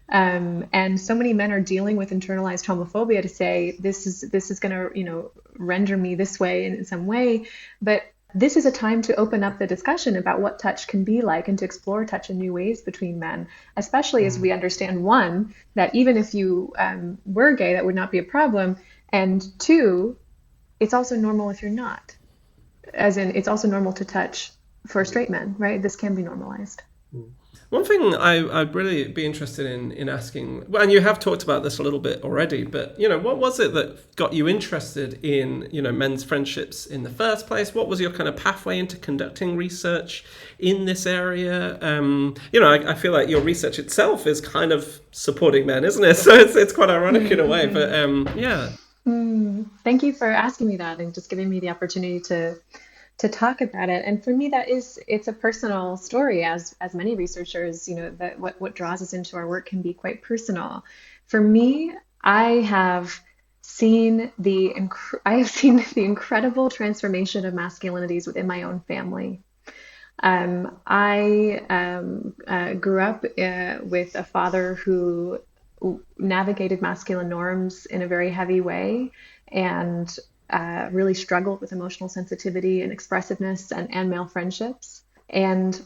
And so many men are dealing with internalized homophobia to say this is going to render me this way in some way, but this is a time to open up the discussion about what touch can be like and to explore touch in new ways between men, especially as we understand, one, that even if you were gay, that would not be a problem, and two, it's also normal if you're not, as in it's also normal to touch for straight men, right? This can be normalized. One thing I'd really be interested in asking, well, and you have talked about this a little bit already, but what was it that got you interested in men's friendships in the first place? What was your kind of pathway into conducting research in this area? I feel like your research itself is kind of supporting men, isn't it? So it's quite ironic in a way, but yeah. Thank you for asking me that and just giving me the opportunity to talk about it. And for me, it's a personal story, as many researchers, that what draws us into our work can be quite personal. For me, I have seen the incredible transformation of masculinities within my own family. I grew up with a father who navigated masculine norms in a very heavy way and really struggled with emotional sensitivity and expressiveness and male friendships. And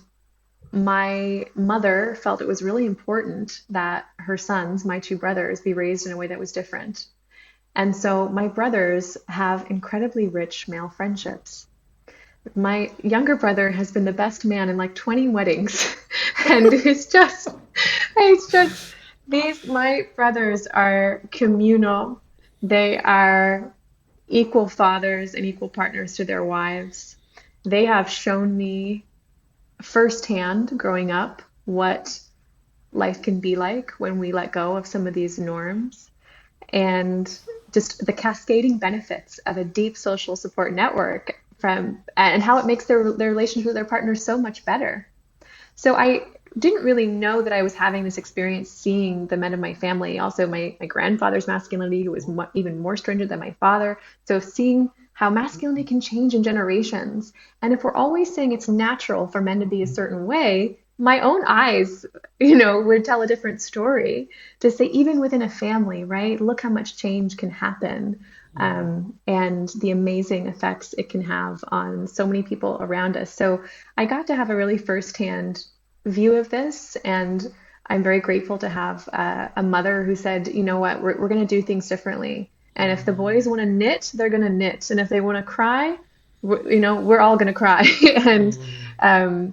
my mother felt it was really important that her sons, my two brothers, be raised in a way that was different. And so my brothers have incredibly rich male friendships. My younger brother has been the best man in like 20 weddings. And it's just my brothers are communal. They are equal fathers and equal partners to their wives. They have shown me firsthand growing up what life can be like when we let go of some of these norms, and just the cascading benefits of a deep social support network and how it makes their relationship with their partners so much better. So I didn't really know that I was having this experience seeing the men of my family, also my grandfather's masculinity, who was even more stringent than my father. So seeing how masculinity can change in generations. And if we're always saying it's natural for men to be a certain way, my own eyes, would tell a different story to say, even within a family, right? Look how much change can happen. And the amazing effects it can have on so many people around us. So I got to have a really firsthand view of this, and I'm very grateful to have a mother who said, you know what, we're going to do things differently. And if the boys want to knit, they're going to knit. And if they want to cry, we're all going to cry. And I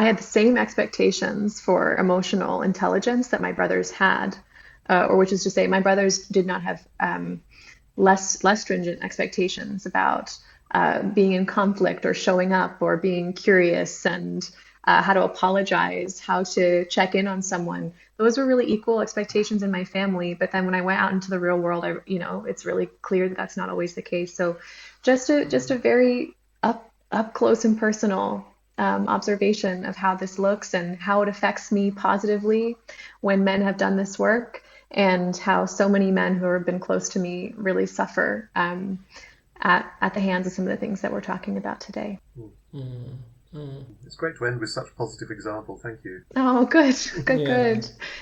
had the same expectations for emotional intelligence that my brothers had, or which is to say, my brothers did not have less stringent expectations about being in conflict or showing up or being curious and how to apologize, how to check in on someone. Those were really equal expectations in my family. But then when I went out into the real world, it's really clear that that's not always the case. So just a very up close and personal observation of how this looks and how it affects me positively when men have done this work, and how so many men who have been close to me really suffer at the hands of some of the things that we're talking about today. It's great to end with such a positive example. Thank you. Oh, good.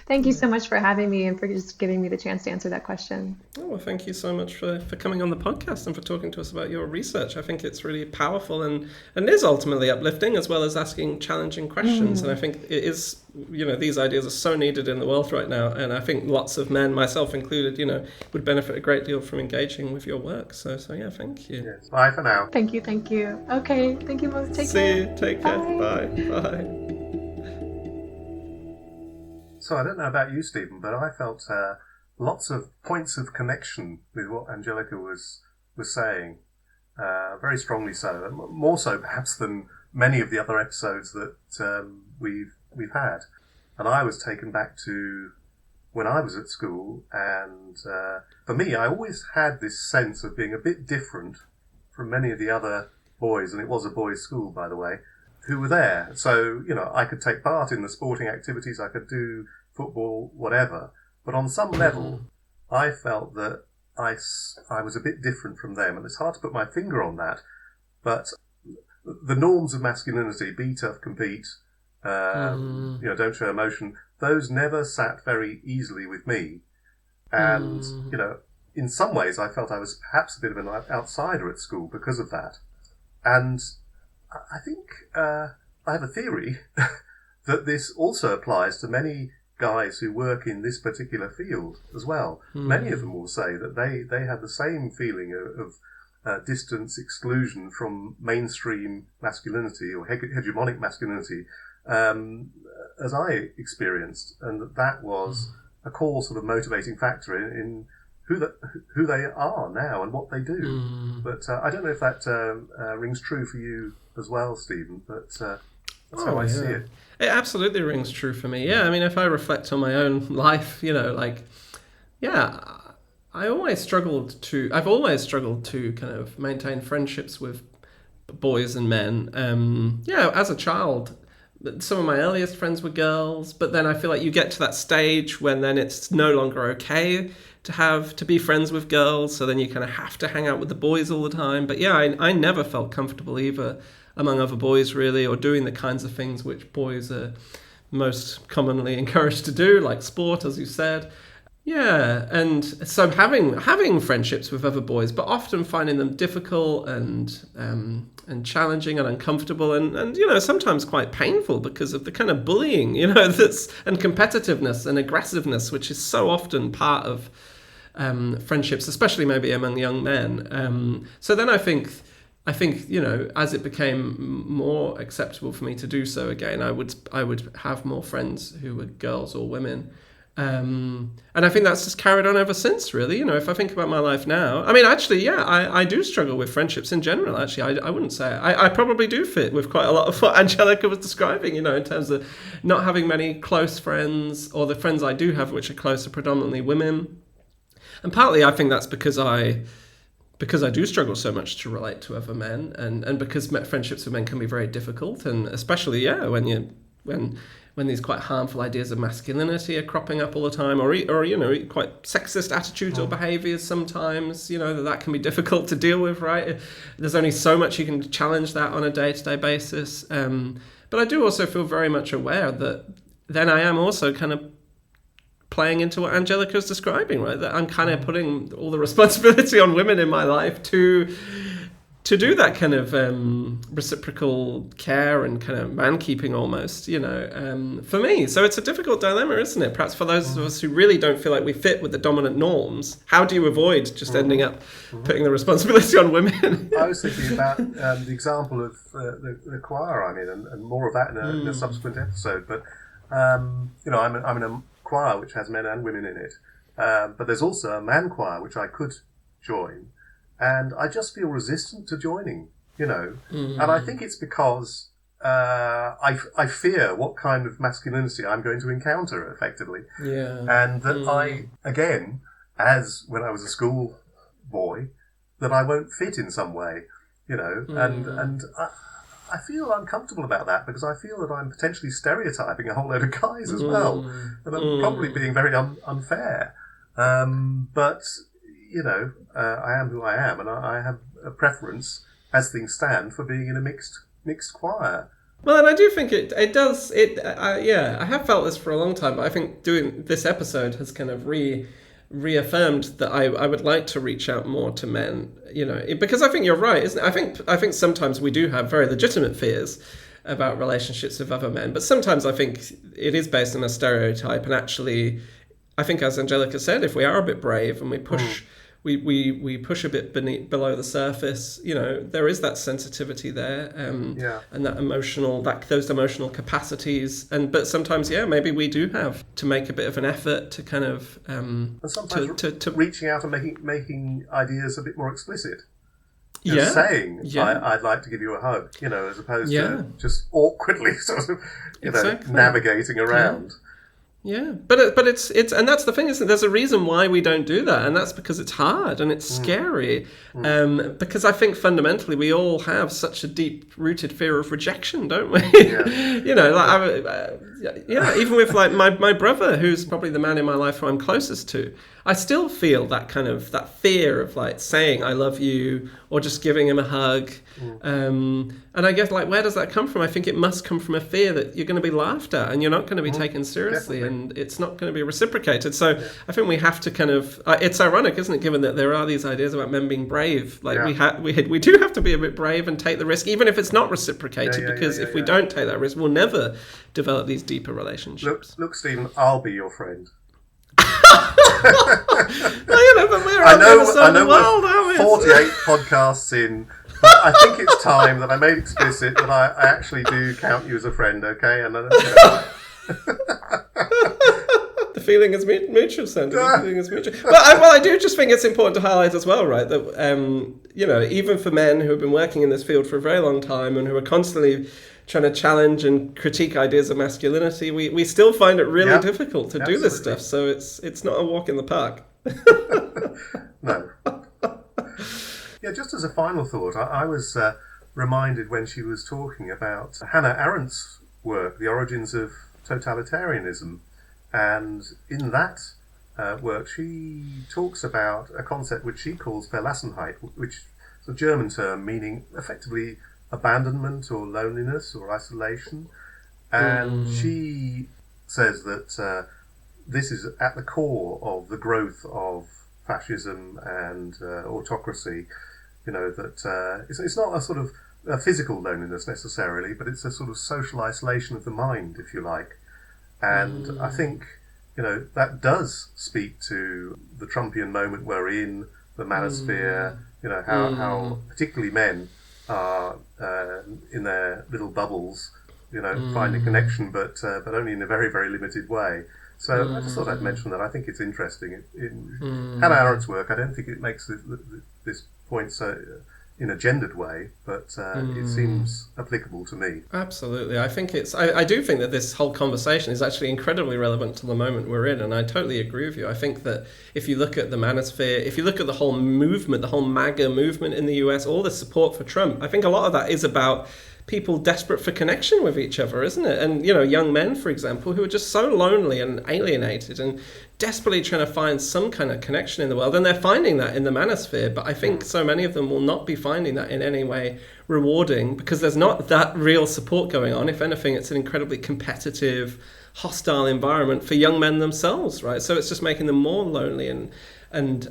Thank you so much for having me and for just giving me the chance to answer that question. Oh, well, thank you so much for coming on the podcast and for talking to us about your research. I think it's really powerful and is ultimately uplifting, as well as asking challenging questions. And I think it is, these ideas are so needed in the world right now. And I think lots of men, myself included, would benefit a great deal from engaging with your work. So yeah, thank you. Yes. Bye for now. Thank you. Okay. Thank you both. Take care. See you. Take care. Bye. So I don't know about you, Stephen, but I felt lots of points of connection with what Angelica was saying, very strongly so, more so perhaps than many of the other episodes that we've had. And I was taken back to when I was at school, and for me, I always had this sense of being a bit different from many of the other boys, and it was a boys' school, by the way, who were there. So, I could take part in the sporting activities, I could do football, whatever. But on some level, I felt that I was a bit different from them. And it's hard to put my finger on that. But the norms of masculinity, be tough, compete, don't show emotion, those never sat very easily with me. And, in some ways I felt I was perhaps a bit of an outsider at school because of that. And I think I have a theory that this also applies to many guys who work in this particular field as well. Many of them will say that they have the same feeling of distance, exclusion from mainstream masculinity or hegemonic masculinity as I experienced, and that was a core sort of motivating factor in who they are now and what they do. But I don't know if that rings true for you as well, Stephen, but that's how I see it. It absolutely rings true for me. Yeah, I mean, if I reflect on my own life, I've always struggled to kind of maintain friendships with boys and men. As a child, some of my earliest friends were girls, but then I feel like you get to that stage when then it's no longer okay to be friends with girls, so then you kind of have to hang out with the boys all the time. But yeah, I never felt comfortable either among other boys, really, or doing the kinds of things which boys are most commonly encouraged to do, like sport, as you said. Yeah, and so having friendships with other boys, but often finding them difficult and challenging and uncomfortable and sometimes quite painful because of the kind of bullying, that's and competitiveness and aggressiveness, which is so often part of friendships, especially maybe among young men. So then I think as it became more acceptable for me to do so again, I would have more friends who were girls or women. And I think that's just carried on ever since, really. If I think about my life now, I mean, actually, I do struggle with friendships in general. Actually, I wouldn't say I probably do fit with quite a lot of what Angelica was describing, in terms of not having many close friends, or the friends I do have, which are close, are predominantly women. And partly I think that's because I do struggle so much to relate to other men, and because friendships with men can be very difficult, and especially, when these quite harmful ideas of masculinity are cropping up all the time, or quite sexist attitudes or behaviours sometimes, that can be difficult to deal with, right? There's only so much you can challenge that on a day-to-day basis. But I do also feel very much aware that then I am also kind of playing into what Angelica is describing, right? That I'm kind of putting all the responsibility on women in my life to do that kind of reciprocal care and kind of mankeeping almost, for me. So it's a difficult dilemma, isn't it? Perhaps for those of us who really don't feel like we fit with the dominant norms, how do you avoid just ending up putting the responsibility on women? I was thinking about the example of the choir I'm in, and more of that in a subsequent episode. But, I'm in a choir which has men and women in it. But there's also a man choir which I could join. And I just feel resistant to joining, And I think it's because I fear what kind of masculinity I'm going to encounter, effectively. Yeah. And that I, again, as when I was a school boy, that I won't fit in some way, And I feel uncomfortable about that because I feel that I'm potentially stereotyping a whole load of guys as well. And I'm probably being very unfair. But... I am who I am, and I have a preference, as things stand, for being in a mixed choir. Well, and I do think it does. I have felt this for a long time, but I think doing this episode has kind of reaffirmed that I would like to reach out more to men. Because I think you're right, isn't it? I think sometimes we do have very legitimate fears about relationships with other men, but sometimes I think it is based on a stereotype, and actually, I think, as Angelica said, if we are a bit brave and we push. We push a bit below the surface. There is that sensitivity there, and that those emotional capacities. But sometimes, maybe we do have to make a bit of an effort to kind of and sometimes to reaching out and making ideas a bit more explicit. just saying, Yeah. I'd like to give you a hug, as opposed Yeah. to just awkwardly sort of, Exactly. navigating around. Yeah, but it's and that's the thing, isn't it? There's a reason why we don't do that, and that's because it's hard and it's scary. Because I think fundamentally we all have such a deep-rooted fear of rejection, don't we? Yeah. Even with like my brother, who's probably the man in my life who I'm closest to, I still feel that fear of like saying I love you or just giving him a hug. And I guess, like, where does that come from? I think it must come from a fear that you're going to be laughed at and you're not going to be taken seriously. Definitely. And it's not going to be reciprocated. So I think we have to kind of... it's ironic, isn't it, given that there are these ideas about men being brave. Like, we do have to be a bit brave and take the risk, even if it's not reciprocated, because if we don't take that risk, we'll never develop these deeper relationships. Look, Stephen, I'll be your friend. But we're I on the other side of know the world, aren't we? 48 podcasts in... But I think it's time that I made explicit that I actually do count you as a friend, okay? And The feeling is mutual, Sandy. The feeling is mutual. But I do just think it's important to highlight as well, right, that even for men who have been working in this field for a very long time and who are constantly trying to challenge and critique ideas of masculinity, we still find it really difficult to do this stuff. So it's not a walk in the park. No. Yeah, just as a final thought, I was reminded when she was talking about Hannah Arendt's work, The Origins of Totalitarianism. And in that work, she talks about a concept which she calls Verlassenheit, which is a German term meaning effectively abandonment or loneliness or isolation. And she says that this is at the core of the growth of fascism and autocracy. That it's not a sort of a physical loneliness necessarily, but it's a sort of social isolation of the mind, if you like. And I think, that does speak to the Trumpian moment we're in, the manosphere, how particularly men are in their little bubbles, finding connection, but only in a very, very limited way. So I just thought I'd mention that. I think it's interesting. In Hannah Arendt's work, I don't think it makes this point so in a gendered way, but it seems applicable to me. Absolutely. I think I do think that this whole conversation is actually incredibly relevant to the moment we're in, and I totally agree with you. I think that if you look at the manosphere, if you look at the whole movement, the whole MAGA movement in the US, all the support for Trump, I think a lot of that is about people desperate for connection with each other, isn't it? And, young men, for example, who are just so lonely and alienated and desperately trying to find some kind of connection in the world. And they're finding that in the manosphere. But I think so many of them will not be finding that in any way rewarding because there's not that real support going on. If anything, it's an incredibly competitive, hostile environment for young men themselves, right? So it's just making them more lonely and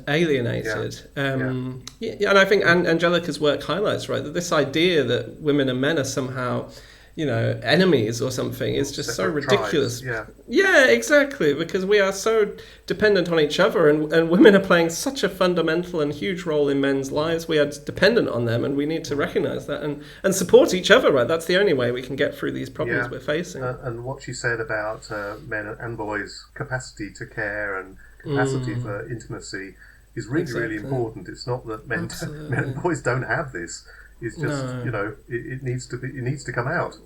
alienated. And I think Angelica's work highlights, right, that this idea that women and men are somehow, enemies or something is just so ridiculous. Tribes, yeah, exactly, because we are so dependent on each other and women are playing such a fundamental and huge role in men's lives. We are dependent on them and we need to recognise that and support each other, right? That's the only way we can get through these problems we're facing. And what she said about men and boys' capacity to care and capacity for intimacy is really, really important. It's not that men and boys don't have this. It's just, it needs to come out.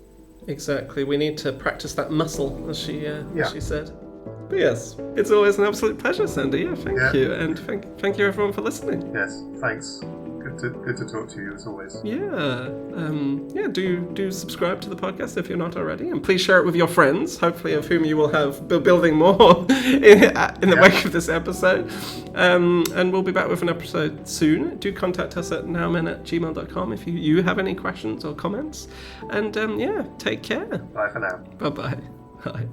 Exactly. We need to practice that muscle, as she said. But yes, it's always an absolute pleasure, Sandy. Yeah, thank you. And thank you everyone for listening. Yes, thanks. Good to talk to you as always. Do subscribe to the podcast if you're not already, and please share it with your friends, hopefully of whom you will have building more in the wake of this episode. And we'll be back with an episode soon. Do contact us at nowmen@gmail.com if you have any questions or comments. And take care. Bye for now. Bye-bye. Bye.